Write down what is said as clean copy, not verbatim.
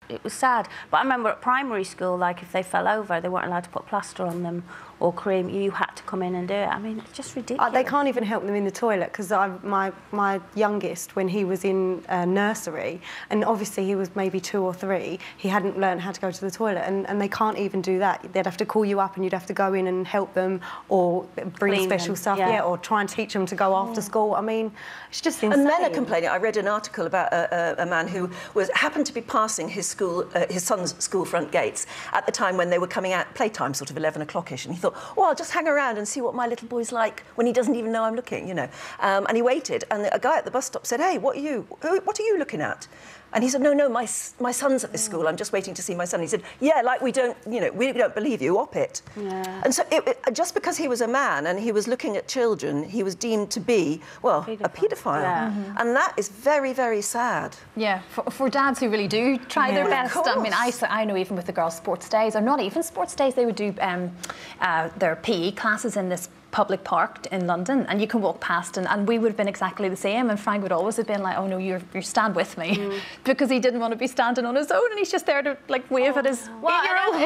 it was sad. But I remember at primary school, like if they fell over, they weren't allowed to put plaster on them or cream. You had to come in and do it. I mean, it's just ridiculous. They can't even help them in the toilet because my youngest, when he was in nursery, and obviously he was maybe 2 or 3, he hadn't learned how to go to the toilet, and they can't even do that. They'd have to call you up and you'd have to go in and help them or bring Clean special them, stuff, yeah. or try and teach them to go after school. I mean, it's just insane. And men are complaining. I read an article about a man who happened to be passing his son's school front gates at the time when they were coming out, playtime, sort of 11 o'clock-ish, and he thought, oh, I'll just hang around and see what my little boy's like when he doesn't even know I'm looking, you know. And he waited, and a guy at the bus stop said, hey, what are you looking at? And he said, no, my son's at this school. I'm just waiting to see my son. He said, yeah, like we don't believe you, op it. Yeah. And so just because he was a man and he was looking at children, he was deemed to be, well, a paedophile. Yeah. And that is very, very sad. Yeah, for dads who really do try their best. I mean, I know even with the girls' sports days, or not even sports days, they would do their PE classes in this public park in London, and you can walk past, and we would have been exactly the same, and Frank would always have been like, oh no, you stand with me, because he didn't want to be standing on his own, and he's just there to like wave at his 8-year-old.